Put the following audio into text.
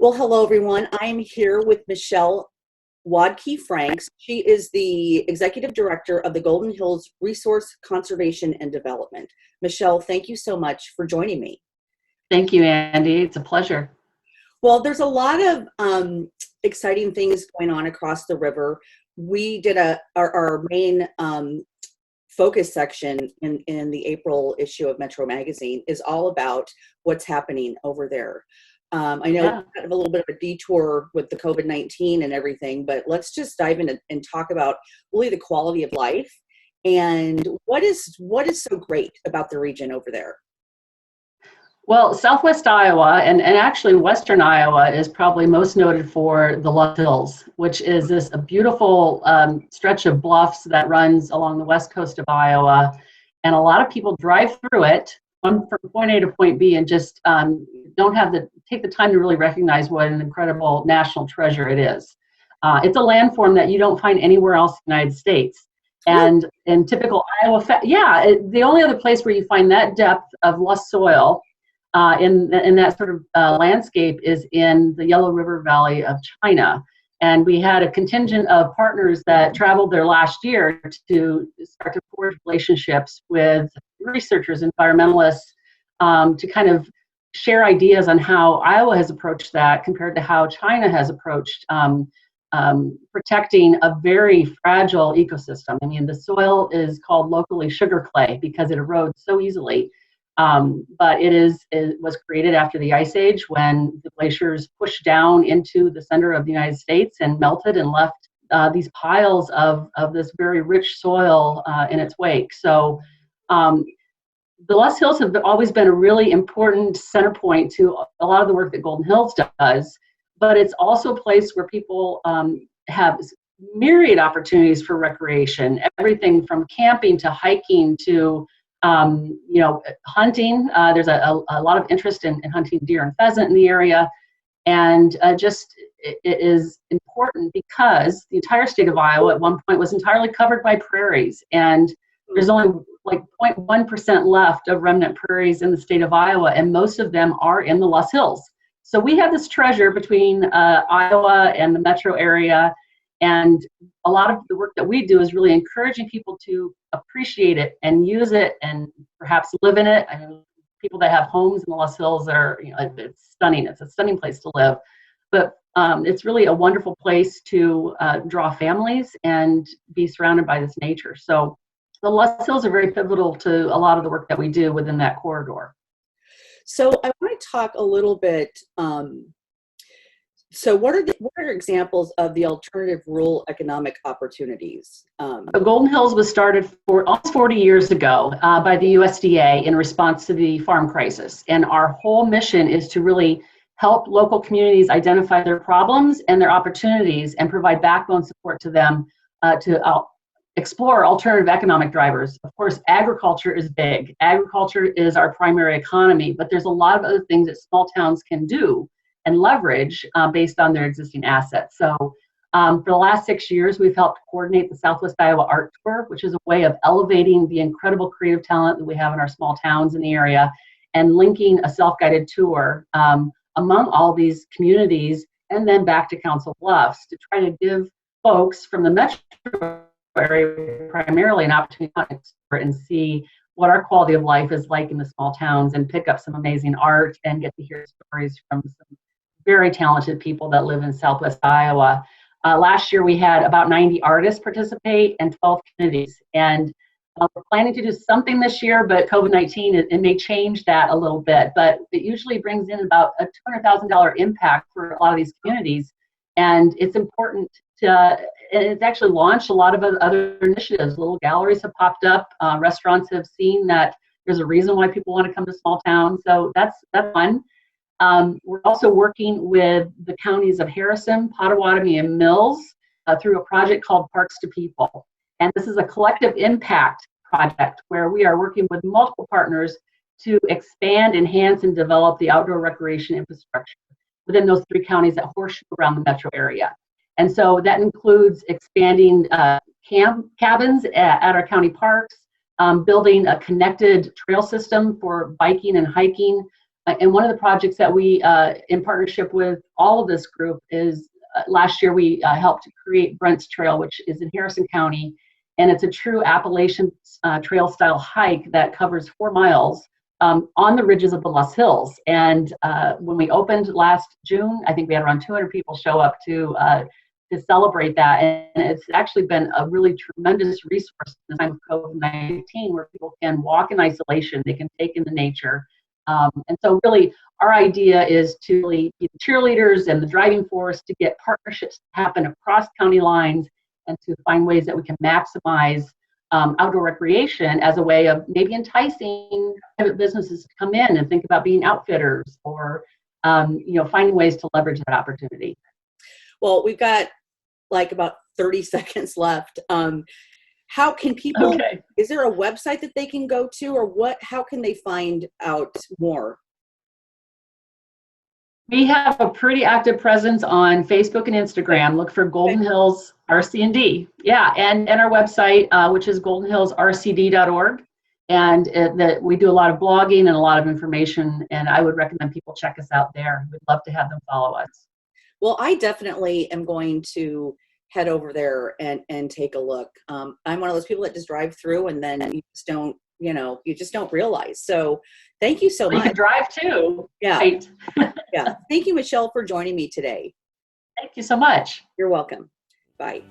Well, hello, everyone. I'm here with Michelle Wodtke Franks. She is the Executive Director of the Golden Hills Resource Conservation and Development. Michelle, thank you so much for joining me. Thank you, Andee. It's a pleasure. Well, there's a lot of exciting things going on across the river. We did our main focus section in the April issue of Metro Magazine is all about what's happening over there. I know kind of a little bit of a detour with the COVID-19 and everything, but let's just dive in and talk about really the quality of life and what is so great about the region over there. Well, Southwest Iowa and actually Western Iowa is probably most noted for the Loess Hills, which is a beautiful stretch of bluffs that runs along the west coast of Iowa. And a lot of people drive through it from point A to point B and just don't take the time to really recognize what an incredible national treasure it is. It's a landform that you don't find anywhere else in the United States. And in typical Iowa, the only other place where you find that depth of loess soil in that sort of landscape is in the Yellow River Valley of China. And we had a contingent of partners that traveled there last year to start to forge relationships with researchers, environmentalists, to kind of share ideas on how Iowa has approached that compared to how China has approached protecting a very fragile ecosystem. I mean, the soil is called locally sugar clay because it erodes so easily. But it was created after the Ice Age when the glaciers pushed down into the center of the United States and melted and left these piles of this very rich soil in its wake. So the Loess Hills have always been a really important center point to a lot of the work that Golden Hills does, but it's also a place where people have myriad opportunities for recreation, everything from camping to hiking to hunting. There's a lot of interest in hunting deer and pheasant in the area. And it is important because the entire state of Iowa at one point was entirely covered by prairies. And there's only like 0.1% left of remnant prairies in the state of Iowa, and most of them are in the Loess Hills. So we have this treasure between Iowa and the metro area. And a lot of the work that we do is really encouraging people to appreciate it and use it and perhaps live in it. I mean, people that have homes in the Loess Hills it's stunning. It's a stunning place to live. But it's really a wonderful place to draw families and be surrounded by this nature. So the Loess Hills are very pivotal to a lot of the work that we do within that corridor. So I want to talk a little bit. So what are examples of the alternative rural economic opportunities? The Golden Hills was started almost 40 years ago by the USDA in response to the farm crisis. And our whole mission is to really help local communities identify their problems and their opportunities and provide backbone support to them to explore alternative economic drivers. Of course, agriculture is big. Agriculture is our primary economy, but there's a lot of other things that small towns can do and leverage based on their existing assets. So for the last 6 years, we've helped coordinate the Southwest Iowa Art Tour, which is a way of elevating the incredible creative talent that we have in our small towns in the area and linking a self-guided tour among all these communities and then back to Council Bluffs to try to give folks from the metro area primarily an opportunity to explore and see what our quality of life is like in the small towns and pick up some amazing art and get to hear stories from some very talented people that live in Southwest Iowa. Last year we had about 90 artists participate and 12 communities. And we're planning to do something this year, but COVID-19, it may change that a little bit. But it usually brings in about a $200,000 impact for a lot of these communities. And it's important and it's actually launched a lot of other initiatives. Little galleries have popped up. Restaurants have seen that there's a reason why people want to come to small towns. So that's fun. We're also working with the counties of Harrison, Potawatomi, and Mills through a project called Parks to People. And this is a collective impact project where we are working with multiple partners to expand, enhance, and develop the outdoor recreation infrastructure within those 3 counties that horseshoe around the metro area. And so that includes expanding cabins at our county parks, building a connected trail system for biking and hiking, And one of the projects that we, in partnership with all of this group, is last year we helped to create Brent's Trail, which is in Harrison County. And it's a true Appalachian trail style hike that covers 4 miles on the ridges of the Loess Hills. And when we opened last June, I think we had around 200 people show up to celebrate that. And it's actually been a really tremendous resource in the time of COVID-19, where people can walk in isolation, they can take in the nature. And so really our idea is to really be the cheerleaders and the driving force to get partnerships to happen across county lines, and to find ways that we can maximize outdoor recreation as a way of maybe enticing private businesses to come in and think about being outfitters, or finding ways to leverage that opportunity. Well, we've got like about 30 seconds left. How can people, is there a website that they can go to, or how can they find out more? We have a pretty active presence on Facebook and Instagram. Look for Golden Hills RC&D. Yeah, and our website, which is goldenhillsrcd.org. And we do a lot of blogging and a lot of information, and I would recommend people check us out there. We'd love to have them follow us. Well, I definitely am going to head over there and take a look. I'm one of those people that just drive through, and then you just don't realize. So thank you so much. You can drive too. Yeah. Right. Yeah. Thank you, Michelle, for joining me today. Thank you so much. You're welcome. Bye.